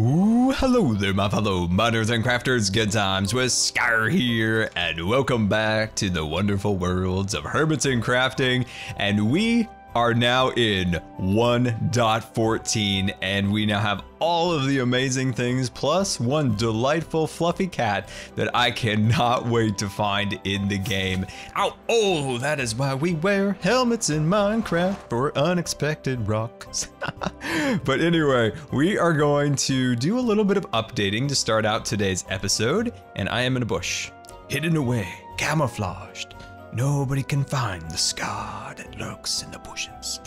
Ooh, hello there, my fellow miners and crafters. Good times with Scar here, and welcome back to the wonderful worlds of Hermiton Crafting. And we are now in 1.14, and we now have all of the amazing things, plus one delightful fluffy cat that I cannot wait to find in the game. Ow! Oh, that is why we wear helmets in Minecraft, for unexpected rocks. But anyway, we are going to do a little bit of updating to start out today's episode, and I am in a bush, hidden away, camouflaged. Nobody can find the scar that lurks in the bushes.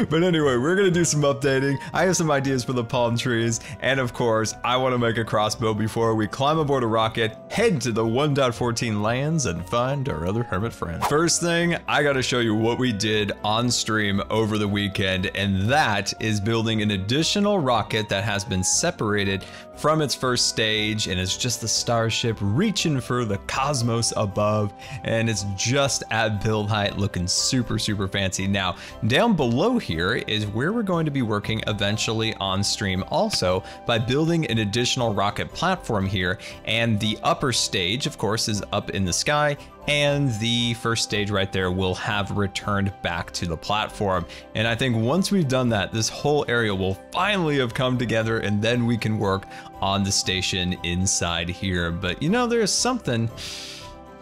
But anyway, we're gonna do some updating. I have some ideas for the palm trees, and of course, I want to make a crossbow before we climb aboard a rocket, head to the 1.14 lands, and find our other hermit friend. First thing, I gotta show you what we did on stream over the weekend, and that is building an additional rocket that has been separated from its first stage, and it's just the starship reaching for the cosmos above, and it's just at build height, looking super, super fancy. Now, down below here is where we're going to be working eventually on stream also by building an additional rocket platform here, and the upper stage, of course, is up in the sky, and the first stage right there will have returned back to the platform. And I think once we've done that, this whole area will finally have come together, and then we can work on the station inside here. But you know, there's something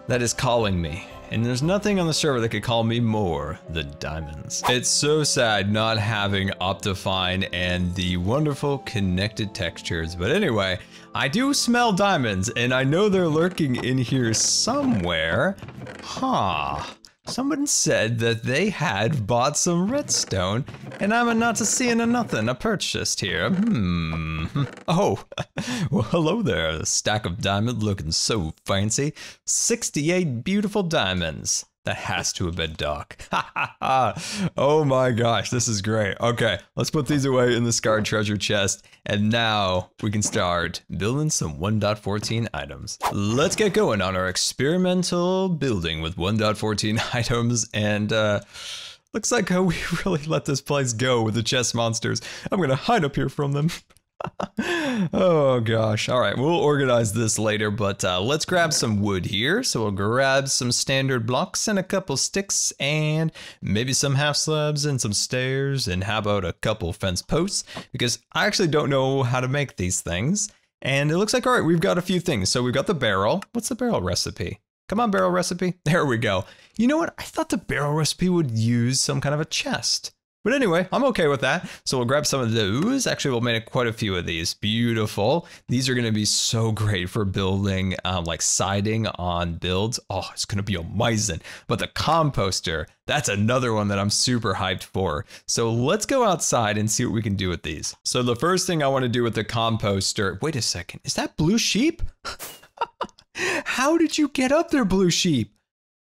that is calling me. And there's nothing on the server that could call me more than diamonds. It's so sad not having Optifine and the wonderful connected textures. But anyway, I do smell diamonds, and I know they're lurking in here somewhere. Huh. Someone said that they had bought some redstone, and I'm not to seeing a nothing, a purchased here. Oh, well, hello there. A stack of diamonds looking so fancy. 68 beautiful diamonds. That has to have been Doc. Oh my gosh, this is great. Okay, let's put these away in the scarred treasure chest, and now we can start building some 1.14 items. Let's get going on our experimental building with 1.14 items, and looks like we really let this place go with the chest monsters. I'm gonna hide up here from them. Oh gosh. All right, we'll organize this later, but let's grab some wood here. So we'll grab some standard blocks and a couple sticks, and maybe some half slabs and some stairs, and how about a couple fence posts, because I actually don't know how to make these things. And it looks like, all right, we've got a few things. So we've got the barrel. What's the barrel recipe? Come on, barrel recipe. There we go. You know what? I thought the barrel recipe would use some kind of a chest. But anyway, I'm okay with that. So we'll grab some of those. Actually, we'll make quite a few of these. Beautiful. These are going to be so great for building like siding on builds. Oh, it's going to be amazing. But the composter, that's another one that I'm super hyped for. So let's go outside and see what we can do with these. So the first thing I want to do with the composter, wait a second, is that Blue Sheep? How did you get up there, Blue Sheep?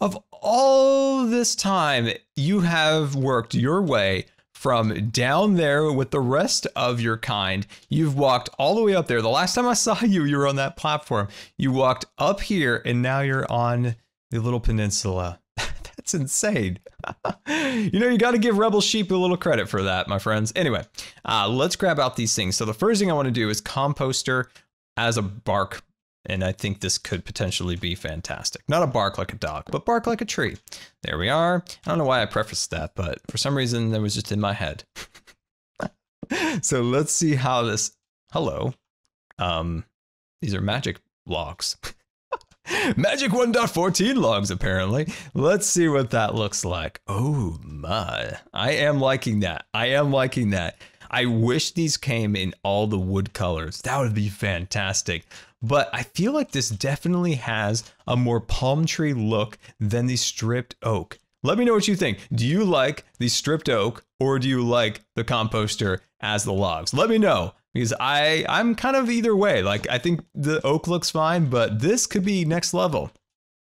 Of all this time, you have worked your way from down there with the rest of your kind. You've walked all the way up there. The last time I saw you, you were on that platform. You walked up here, and now you're on the little peninsula. That's insane. You know, you got to give Rebel Sheep a little credit for that, my friends. Anyway, let's grab out these things. So the first thing I want to do is composter as a bark. And I think this could potentially be fantastic. Not a bark like a dog, but bark like a tree. There we are. I don't know why I prefaced that, but for some reason that was just in my head. So let's see how this, hello. These are magic logs. Magic 1.14 logs, apparently. Let's see what that looks like. Oh my, I am liking that. I am liking that. I wish these came in all the wood colors. That would be fantastic. But I feel like this definitely has a more palm tree look than the stripped oak. Let me know what you think. Do you like the stripped oak, or do you like the composter as the logs? Let me know, because I'm kind of either way. Like, I think the oak looks fine, but this could be next level.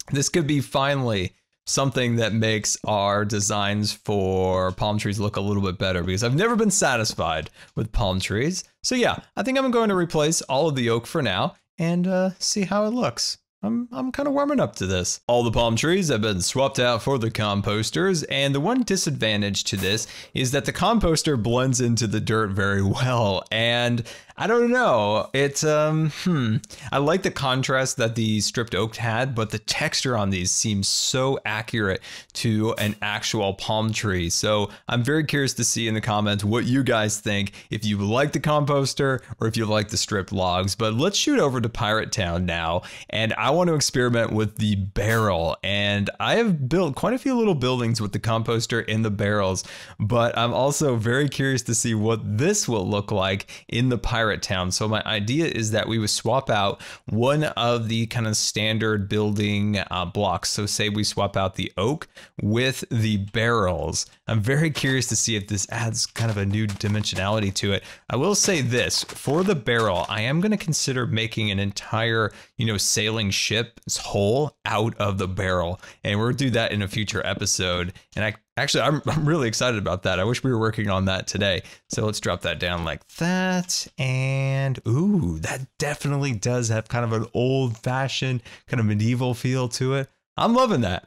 This could be finally something that makes our designs for palm trees look a little bit better, because I've never been satisfied with palm trees. So yeah, I think I'm going to replace all of the oak for now and see how it looks. I'm kind of warming up to this. All the palm trees have been swapped out for the composters, and the one disadvantage to this is that the composter blends into the dirt very well, and I don't know. It's I like the contrast that the stripped oak had, but the texture on these seems so accurate to an actual palm tree. So I'm very curious to see in the comments what you guys think, if you like the composter or if you like the stripped logs. But let's shoot over to Pirate Town now, and I want to experiment with the barrel. And I have built quite a few little buildings with the composter in the barrels, but I'm also very curious to see what this will look like in the Pirate Town. So my idea is that we would swap out one of the kind of standard building blocks. So say we swap out the oak with the barrels. I'm very curious to see if this adds kind of a new dimensionality to it. I will say this, for the barrel, I am going to consider making an entire, sailing ship's hull out of the barrel. And we're going to do that in a future episode. And I'm really excited about that. I wish we were working on that today. So let's drop that down like that. And ooh, that definitely does have kind of an old fashioned kind of medieval feel to it. I'm loving that.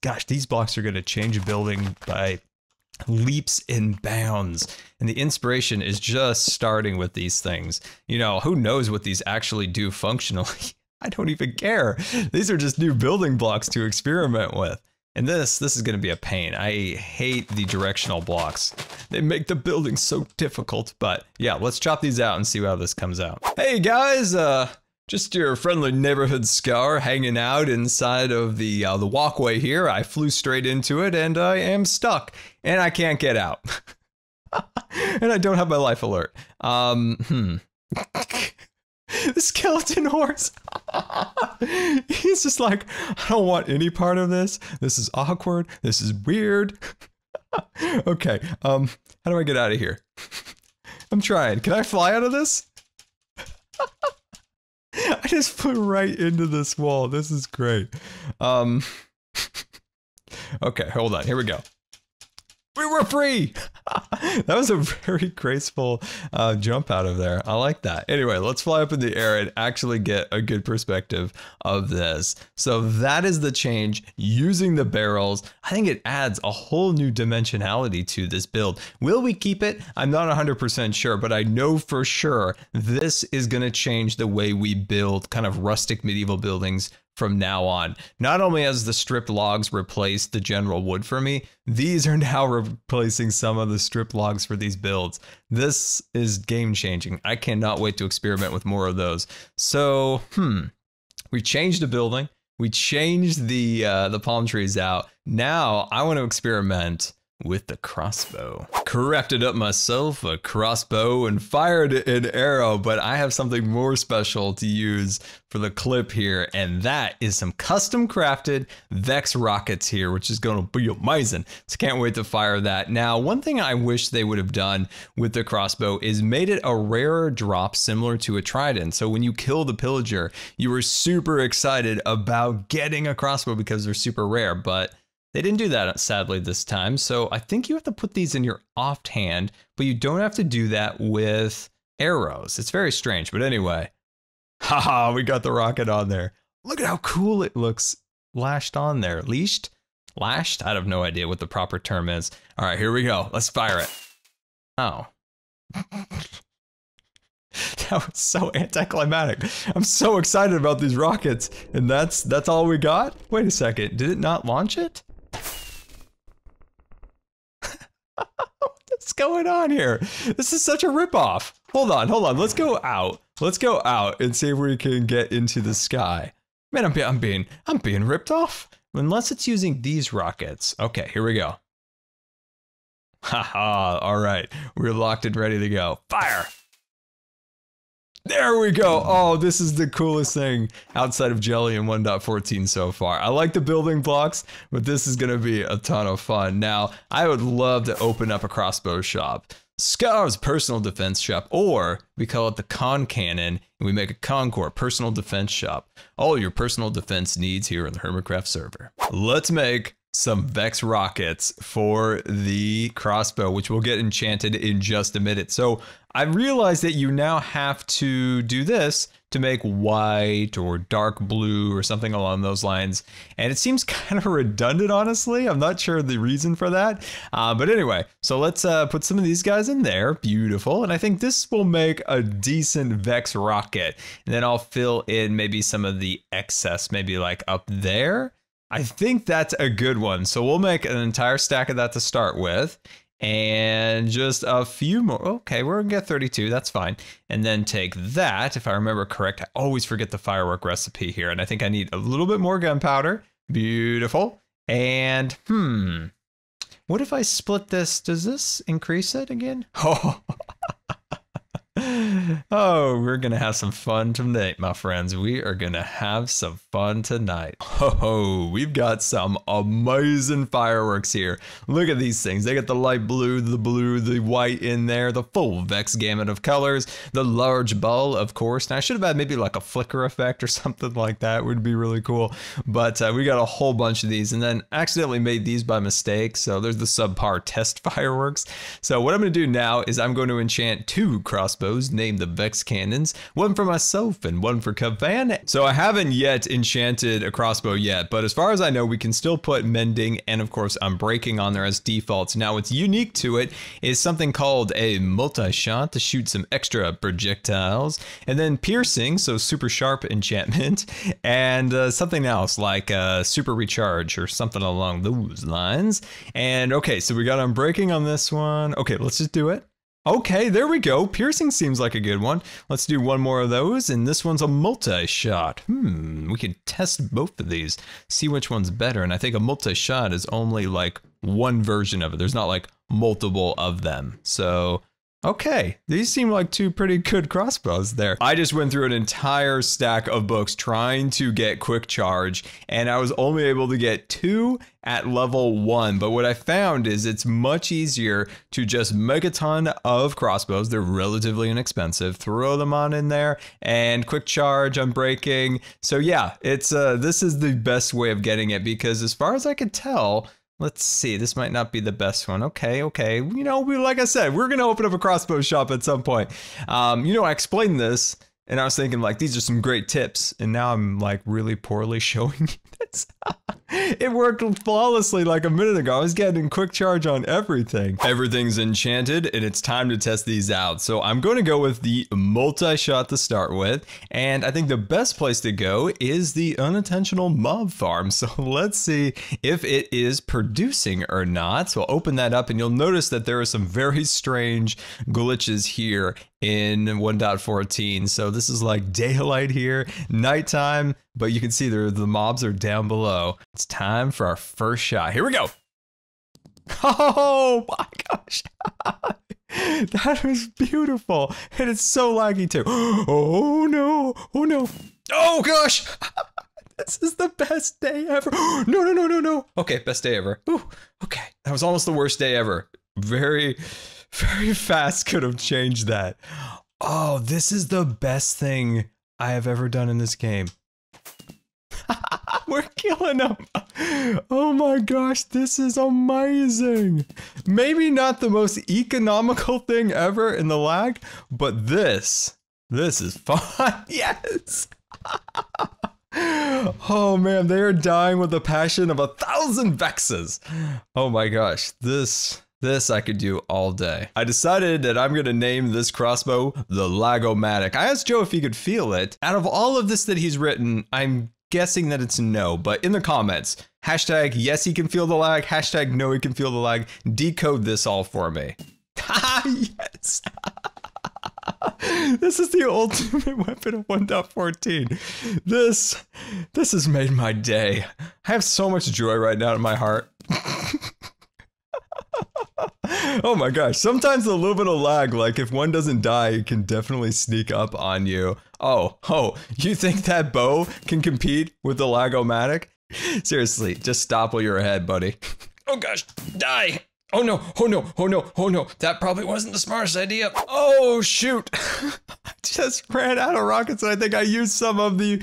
Gosh, these blocks are going to change a building by leaps and bounds. And the inspiration is just starting with these things. Who knows what these actually do functionally? I don't even care. These are just new building blocks to experiment with. And this is going to be a pain. I hate the directional blocks. They make the building so difficult. But yeah, let's chop these out and see how this comes out. Hey guys, just your friendly neighborhood scour hanging out inside of the walkway here. I flew straight into it and I am stuck and I can't get out. And I don't have my life alert. The skeleton horse. He's just like, I don't want any part of this. This is awkward. This is weird. Okay, how do I get out of here? I'm trying. Can I fly out of this? I just flew right into this wall. This is great. Okay, hold on. Here we go. We were free! That was a very graceful jump out of there. I like that. Anyway, let's fly up in the air and actually get a good perspective of this. So that is the change using the barrels. I think it adds a whole new dimensionality to this build. Will we keep it? I'm not 100% sure, but I know for sure this is going to change the way we build kind of rustic medieval buildings from now on. Not only has the stripped logs replaced the general wood for me, these are now replacing some of the stripped logs for these builds. This is game changing. I cannot wait to experiment with more of those. So, we changed the building. We changed the palm trees out. Now I want to experiment with the crossbow. Crafted up myself a crossbow and fired an arrow, but I have something more special to use for the clip here, and that is some custom crafted Vex rockets here, which is going to be amazing. So can't wait to fire that. Now, one thing I wish they would have done with the crossbow is made it a rarer drop similar to a trident. So when you kill the pillager, you were super excited about getting a crossbow because they're super rare, but they didn't do that, sadly, this time. So I think you have to put these in your offhand, but you don't have to do that with arrows. It's very strange, but anyway. Haha, we got the rocket on there. Look at how cool it looks lashed on there. Leashed? Lashed? I have no idea what the proper term is. All right, here we go. Let's fire it. Oh. That was so anticlimactic. I'm so excited about these rockets, and that's all we got? Wait a second, did it not launch it? What's going on here? This is such a ripoff. Hold on. Let's go out. Let's go out and see if we can get into the sky. Man, I'm being ripped off. Unless it's using these rockets. Okay, here we go. Haha, all right. We're locked and ready to go. Fire! There we go. Oh, this is the coolest thing outside of Jelly in 1.14 so far. I like the building blocks, but this is going to be a ton of fun. Now, I would love to open up a crossbow shop. Scar's personal defense shop, or we call it the Con Cannon, and we make a Concord personal defense shop. All your personal defense needs here in the Hermitcraft server. Let's make some Vex rockets for the crossbow, which will get enchanted in just a minute. So I realized that you now have to do this to make white or dark blue or something along those lines. And it seems kind of redundant, honestly. I'm not sure the reason for that. But anyway, so let's put some of these guys in there. Beautiful. And I think this will make a decent Vex rocket. And then I'll fill in maybe some of the excess, maybe like up there. I think that's a good one. So we'll make an entire stack of that to start with. And just a few more. Okay, we're gonna get 32, that's fine. And then take that, if I remember correct. I always forget the firework recipe here, and I think I need a little bit more gunpowder. Beautiful. And what if I split this? Does this increase it again? Oh, we're gonna have some fun tonight, my friends. We are gonna have some fun tonight. Oh, we've got some amazing fireworks here. Look at these things. They got the light blue, the white in there, the full Vex gamut of colors, the large ball, of course. Now, I should have had maybe like a flicker effect or something like that. Would be really cool. But we got a whole bunch of these, and then accidentally made these by mistake. So there's the subpar test fireworks. So what I'm gonna do now is I'm going to enchant 2 crossbows named the Vex Cannons, one for myself and one for Kavan. So I haven't yet enchanted a crossbow yet, but as far as I know, we can still put mending and of course unbreaking on there as defaults. Now what's unique to it is something called a multi-shot to shoot some extra projectiles, and then piercing, so super sharp enchantment, and something else like super recharge or something along those lines. And okay, so we got unbreaking on this one. Okay, let's just do it. Okay, there we go. Piercing seems like a good one. Let's do one more of those, and this one's a multi-shot. We could test both of these, see which one's better, and I think a multi-shot is only like one version of it. There's not like multiple of them. So, okay, these seem like 2 pretty good crossbows there. I just went through an entire stack of books trying to get quick charge, and I was only able to get 2 at level 1. But what I found is it's much easier to just make a ton of crossbows. They're relatively inexpensive. Throw them on in there and quick charge, unbreaking. So yeah, it's this is the best way of getting it, because as far as I could tell, let's see, this might not be the best one. Okay. You know, like I said, we're going to open up a crossbow shop at some point. You know, I explained this and I was thinking like, these are some great tips. And now I'm like really poorly showing you this. It worked flawlessly like a minute ago. I was getting quick charge on everything. Everything's enchanted and it's time to test these out. So I'm going to go with the multi-shot to start with. And I think the best place to go is the unintentional mob farm. So let's see if it is producing or not. So I'll open that up and you'll notice that there are some very strange glitches here in 1.14. So this is like daylight here, nighttime, but you can see the mobs are down below. It's time for our first shot. Here we go. Oh my gosh. That was beautiful. And it's so laggy too. Oh no. Oh no. Oh gosh. This is the best day ever. No. Okay, best day ever. Ooh, okay. That was almost the worst day ever. Very fast could have changed that. Oh, this is the best thing I have ever done in this game. We're killing them. Oh my gosh, this is amazing. Maybe not the most economical thing ever in the lag, but this is fun. Yes. Oh man, they are dying with the passion of 1,000 Vexes. Oh my gosh, this I could do all day. I decided that I'm gonna name this crossbow the Lagomatic. I asked Joe if he could feel it. Out of all of this that he's written, I'm guessing that it's no, but in the comments, hashtag yes he can feel the lag, hashtag no he can feel the lag, decode this all for me. Yes. This is the ultimate weapon of 1.14. This has made my day. I have so much joy right now in my heart. Oh my gosh, sometimes a little bit of lag, like if one doesn't die, it can definitely sneak up on you. Oh, you think that bow can compete with the Lagomatic? Seriously, just stop while you're ahead, buddy. Oh gosh, die! Oh no, that probably wasn't the smartest idea. Oh shoot, I just ran out of rockets and I think I used some of the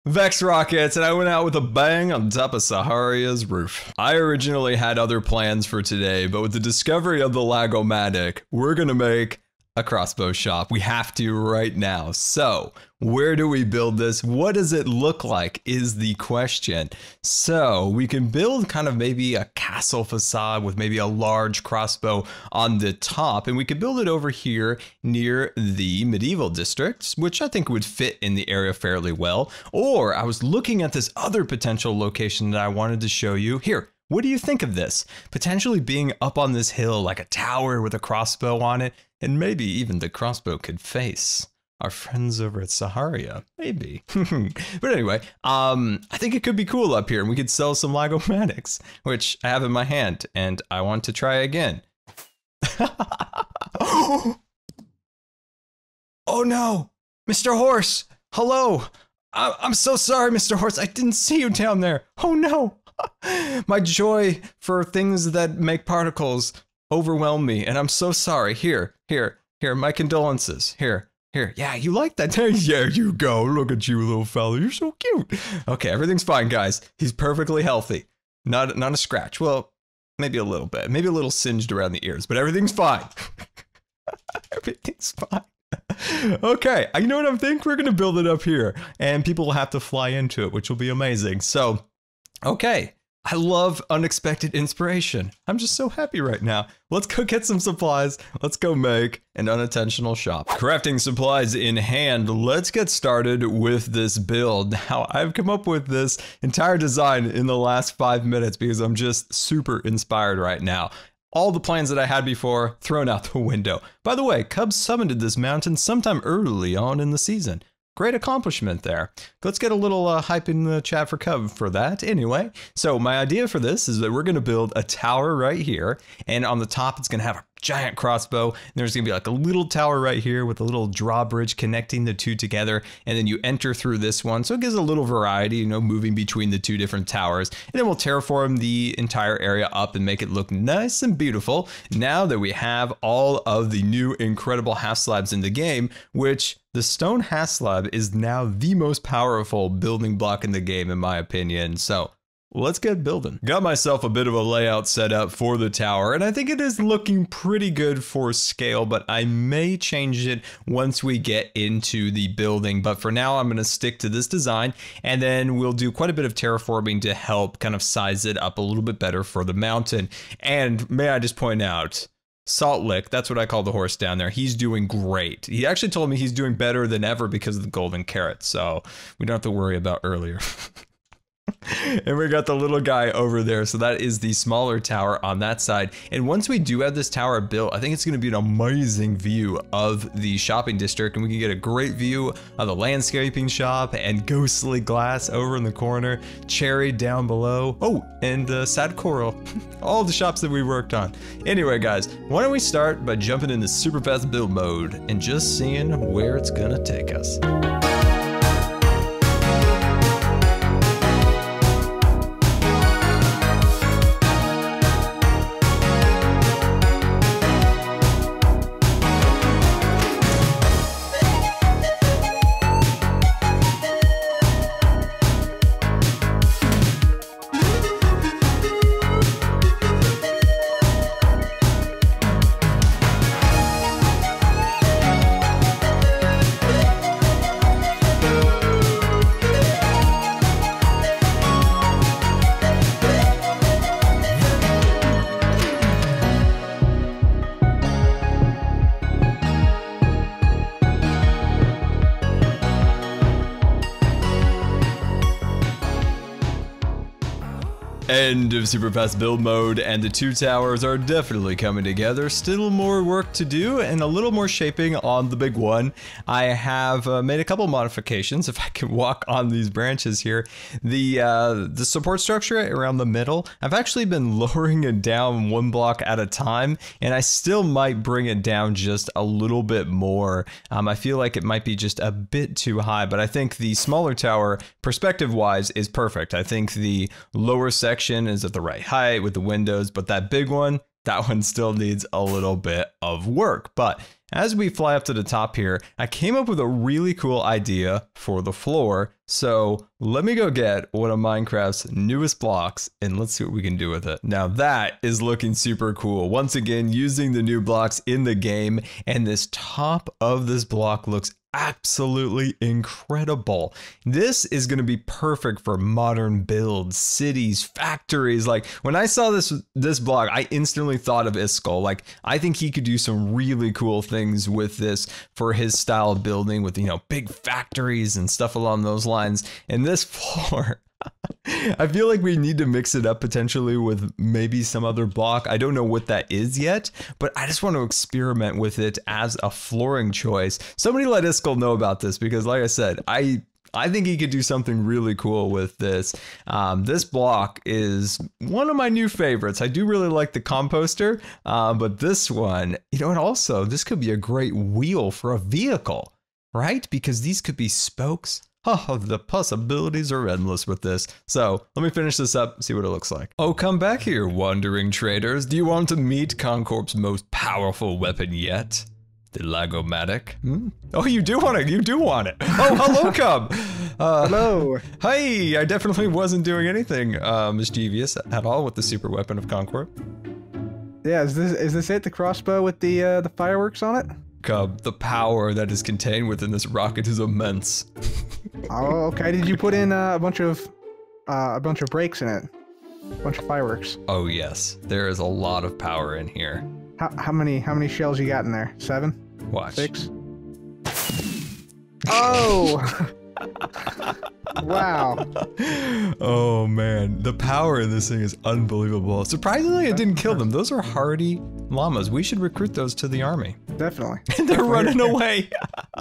Vex rockets and I went out with a bang on top of Saharia's roof. I originally had other plans for today, but with the discovery of the Lagomatic, we're gonna make a crossbow shop. We have to right now. So where do we build this? What does it look like is the question. So we can build kind of maybe a castle facade with maybe a large crossbow on the top, and we could build it over here near the medieval districts, which I think would fit in the area fairly well. Or I was looking at this other potential location that I wanted to show you here. What do you think of this? Potentially being up on this hill like a tower with a crossbow on it, and maybe even the crossbow could face our friends over at Saharia, maybe. But anyway, I think it could be cool up here, and we could sell some Lagomatics, which I have in my hand, and I want to try again. Oh no, Mr. Horse, hello. I'm so sorry, Mr. Horse, I didn't see you down there. Oh no. My joy for things that make particles overwhelm me, and I'm so sorry. Here, my condolences. Here. Yeah, you like that? Yeah, you go. Look at you, little fella. You're so cute. Okay, everything's fine, guys. He's perfectly healthy. Not a scratch. Well, maybe a little bit. Maybe a little singed around the ears, but everything's fine. Everything's fine. Okay, you know what I'm thinking? We're going to build it up here, and people will have to fly into it, which will be amazing. So, okay. I love unexpected inspiration. I'm just so happy right now. Let's go get some supplies. Let's go make an unintentional shop. Crafting supplies in hand, let's get started with this build. Now, I've come up with this entire design in the last 5 minutes because I'm just super inspired right now. All the plans that I had before thrown out the window. By the way, Cub summoned this mountain sometime early on in the season. Great accomplishment there. Let's get a little hype in the chat for Cub for that. Anyway, so my idea for this is that we're going to build a tower right here, and on the top it's going to have a giant crossbow, and there's going to be like a little tower right here with a little drawbridge connecting the two together, and then you enter through this one, so it gives a little variety, you know, moving between the two different towers. And then we'll terraform the entire area up and make it look nice and beautiful now that we have all of the new incredible half slabs in the game, which the stone half slab is now the most powerful building block in the game in my opinion. So let's get building. Got myself a bit of a layout set up for the tower, and I think it is looking pretty good for scale, but I may change it once we get into the building. But for now, I'm going to stick to this design, and then we'll do quite a bit of terraforming to help kind of size it up a little bit better for the mountain. And may I just point out, Salt Lick, that's what I call the horse down there. He's doing great. He actually told me he's doing better than ever because of the golden carrot, so we don't have to worry about earlier. And we got the little guy over there, so that is the smaller tower on that side. And once we do have this tower built, I think it's going to be an amazing view of the shopping district, and we can get a great view of the landscaping shop and ghostly glass over in the corner, cherry down below, oh, and sad coral. All the shops that we worked on. Anyway, guys, why don't we start by jumping into super fast build mode and just seeing where it's gonna take us. End of super fast build mode, and the two towers are definitely coming together. Still more work to do and a little more shaping on the big one. I have made a couple modifications. If I can walk on these branches here, the support structure around the middle, I've actually been lowering it down one block at a time, and I still might bring it down just a little bit more. I feel like it might be just a bit too high, but I think the smaller tower, perspective wise, is perfect. I think the lower section is at the right height with the windows, but that big one, that one still needs a little bit of work. But as we fly up to the top here, I came up with a really cool idea for the floor So let me go get one of Minecraft's newest blocks and let's see what we can do with it. Now that is looking super cool. Once again, using the new blocks in the game, and this top of this block looks absolutely incredible. This is going to be perfect for modern builds, cities, factories. Like when I saw this block, I instantly thought of Iskall. Like I think he could do some really cool things with this for his style of building, with, you know, big factories and stuff along those lines. And this floor, I feel like we need to mix it up potentially with maybe some other block. I don't know what that is yet, but I just want to experiment with it as a flooring choice. Somebody let Iskall know about this, because like I said, I think he could do something really cool with this. This block is one of my new favorites. I do really like the composter, but this one, you know, and also this could be a great wheel for a vehicle, right? Because these could be spokes. Oh, the possibilities are endless with this. So let me finish this up and see what it looks like. Oh, come back here, wandering traders. Do you want to meet Concorp's most powerful weapon yet? The Lagomatic? Oh, you do want it. You do want it. Oh, hello, Cub. Hello. Hey, I definitely wasn't doing anything mischievous at all with the super weapon of Concorp. Yeah, is this it? The crossbow with the fireworks on it? Cub, the power that is contained within this rocket is immense. Oh, okay. Did you put in a bunch of brakes in it? A bunch of fireworks. Oh yes, there is a lot of power in here. How many shells you got in there? 7? Watch. 6? Oh! Wow. Oh man, the power in this thing is unbelievable. Surprisingly, it didn't kill them. Those are hardy llamas. We should recruit those to the army. Definitely. They're running away.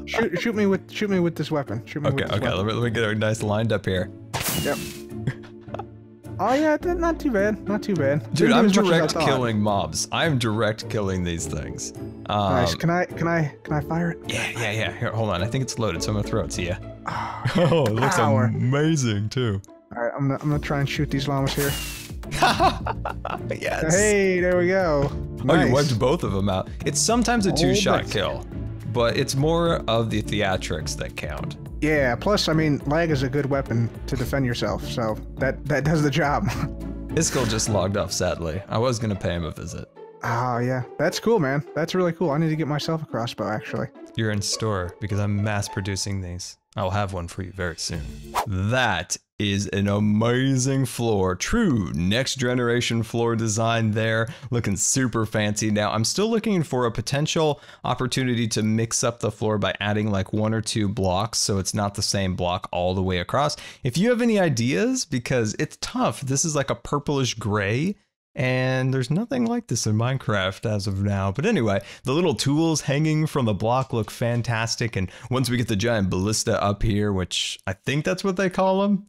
shoot me with this weapon. Shoot me with this weapon. Let me get a nice lined up here. Yep. Oh yeah, not too bad. Not too bad. Dude, I'm direct killing mobs. I'm direct killing these things. Nice. Can I fire it? Yeah. Here, hold on. I think it's loaded, so I'm gonna throw it to you. Oh, it looks amazing too. All right, I'm gonna try and shoot these llamas here. Yes. Hey, there we go. Nice. Oh, you wiped both of them out. It's sometimes a two-shot kill, but it's more of the theatrics that count. Yeah, plus, I mean, lag is a good weapon to defend yourself, so that does the job. Iskall just logged off, sadly. I was gonna pay him a visit. Oh, yeah. That's cool, man. That's really cool. I need to get myself a crossbow, actually. You're in store, because I'm mass producing these. I'll have one for you very soon. That is an amazing floor. True next generation floor design there, looking super fancy. Now I'm still looking for a potential opportunity to mix up the floor by adding like 1 or 2 blocks so it's not the same block all the way across. If you have any ideas, because it's tough. This is like a purplish gray, and there's nothing like this in Minecraft as of now. But anyway, the little tools hanging from the block look fantastic. And once we get the giant ballista up here, which I think that's what they call them.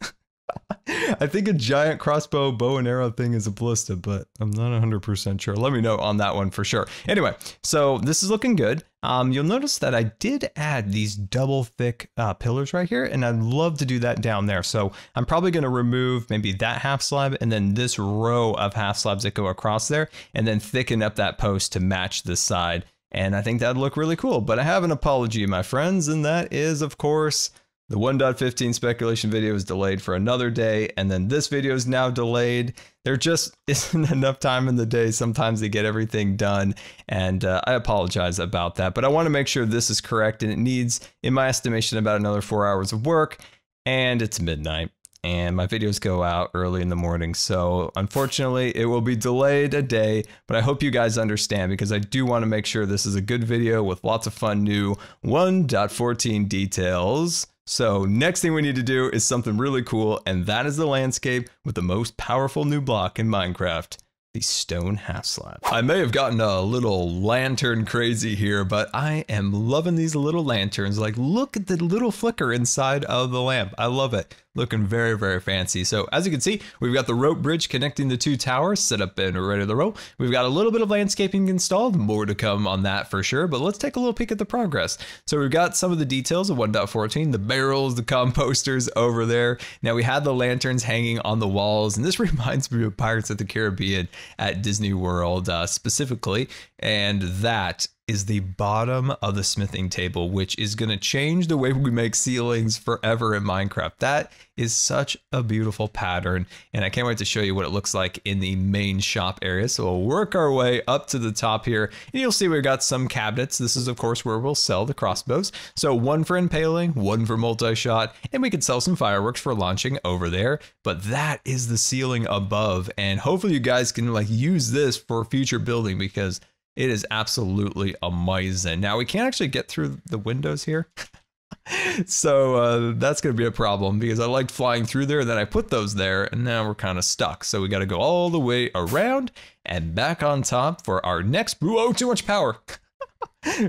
I think a giant crossbow bow and arrow thing is a ballista, but I'm not 100% sure. Let me know on that one for sure. Anyway, so this is looking good. You'll notice that I did add these double thick pillars right here, and I'd love to do that down there. So I'm probably going to remove maybe that half slab and then this row of half slabs that go across there, and then thicken up that post to match this side. And I think that'd look really cool. But I have an apology, my friends, and that is, of course, the 1.15 speculation video is delayed for another day, and then this video is now delayed. There just isn't enough time in the day sometimes to get everything done, and I apologize about that. But I want to make sure this is correct, and it needs, in my estimation, about another 4 hours of work, and it's midnight, and my videos go out early in the morning, so unfortunately it will be delayed a day, but I hope you guys understand, because I do want to make sure this is a good video with lots of fun new 1.14 details. So next thing we need to do is something really cool, and that is the landscape with the most powerful new block in Minecraft, the stone half slab. I may have gotten a little lantern crazy here, but I am loving these little lanterns. Like, look at the little flicker inside of the lamp. I love it. Looking very, very fancy. So as you can see, we've got the rope bridge connecting the 2 towers set up and ready to roll. We've got a little bit of landscaping installed, more to come on that for sure, but let's take a little peek at the progress. So we've got some of the details of 1.14, the barrels, the composters over there. Now we had the lanterns hanging on the walls, and this reminds me of Pirates of the Caribbean at Disney World specifically, and that is the bottom of the smithing table, which is going to change the way we make ceilings forever in Minecraft. That is such a beautiful pattern, and I can't wait to show you what it looks like in the main shop area. So we'll work our way up to the top here, and you'll see we've got some cabinets. This is, of course, where we'll sell the crossbows. So one for impaling, one for multi-shot, and we could sell some fireworks for launching over there. But that is the ceiling above, and hopefully you guys can like use this for future building because it is absolutely amazing. Now we can't actually get through the windows here. So that's going to be a problem because I liked flying through there, and then I put those there, and now we're kind of stuck. So we got to go all the way around and back on top for our next. Oh, too much power.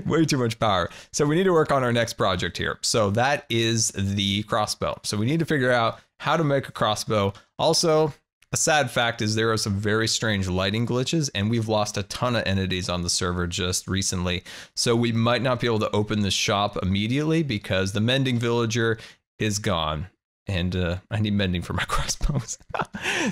Way too much power. So we need to work on our next project here. So that is the crossbow. So we need to figure out how to make a crossbow. Also, a sad fact is there are some very strange lighting glitches, and we've lost a ton of entities on the server just recently. So we might not be able to open the shop immediately because the mending villager is gone. And I need mending for my crossbows.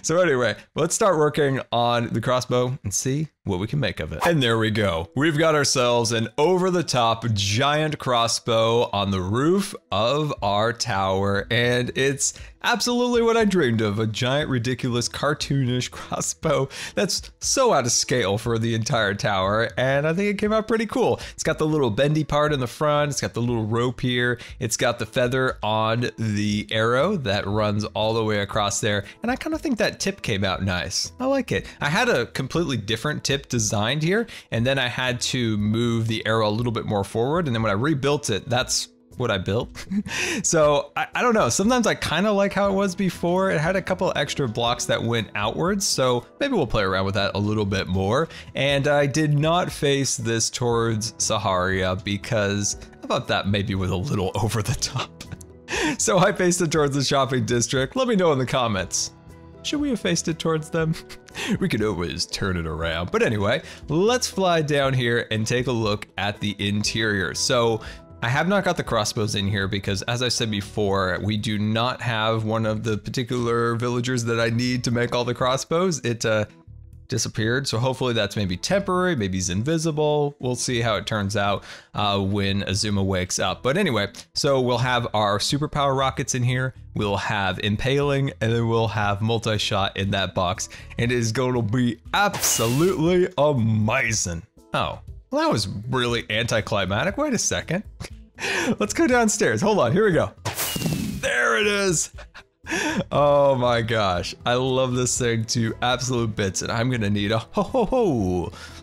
So anyway, let's start working on the crossbow and see what we can make of it. And there we go. We've got ourselves an over-the-top giant crossbow on the roof of our tower. And it's absolutely what I dreamed of, a giant, ridiculous, cartoonish crossbow that's so out of scale for the entire tower. And I think it came out pretty cool. It's got the little bendy part in the front. It's got the little rope here. It's got the feather on the arrow that runs all the way across there. And I kind of think that tip came out nice. I like it. I had a completely different tip designed here, and then I had to move the arrow a little bit more forward, and then when I rebuilt it, that's what I built. So I don't know, sometimes I kind of like how it was before. It had a couple extra blocks that went outwards, so maybe we'll play around with that a little bit more. And I did not face this towards Saharia because I thought that maybe was a little over the top. So I faced it towards the shopping district. Let me know in the comments. Should we have faced it towards them? We could always turn it around. But anyway, let's fly down here and take a look at the interior. So I have not got the crossbows in here because, as I said before, we do not have one of the particular villagers that I need to make all the crossbows. It disappeared, so hopefully that's maybe temporary, maybe he's invisible. We'll see how it turns out when Azuma wakes up. But anyway, so we'll have our superpower rockets in here, we'll have impaling, and then we'll have multi-shot in that box, and it is going to be absolutely amazing. Oh, well, that was really anticlimactic. Wait a second. Let's go downstairs. Hold on, here we go. There it is. Oh my gosh, I love this thing to absolute bits, and I'm gonna need a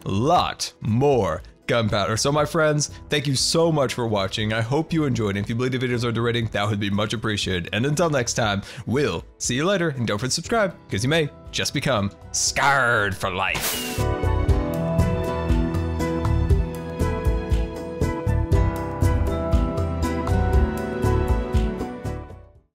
lot more gunpowder. So my friends, thank you so much for watching. I hope you enjoyed, and if you believe the videos are the rating, that would be much appreciated. And until next time, we'll see you later, and don't forget to subscribe, because you may just become scarred for life.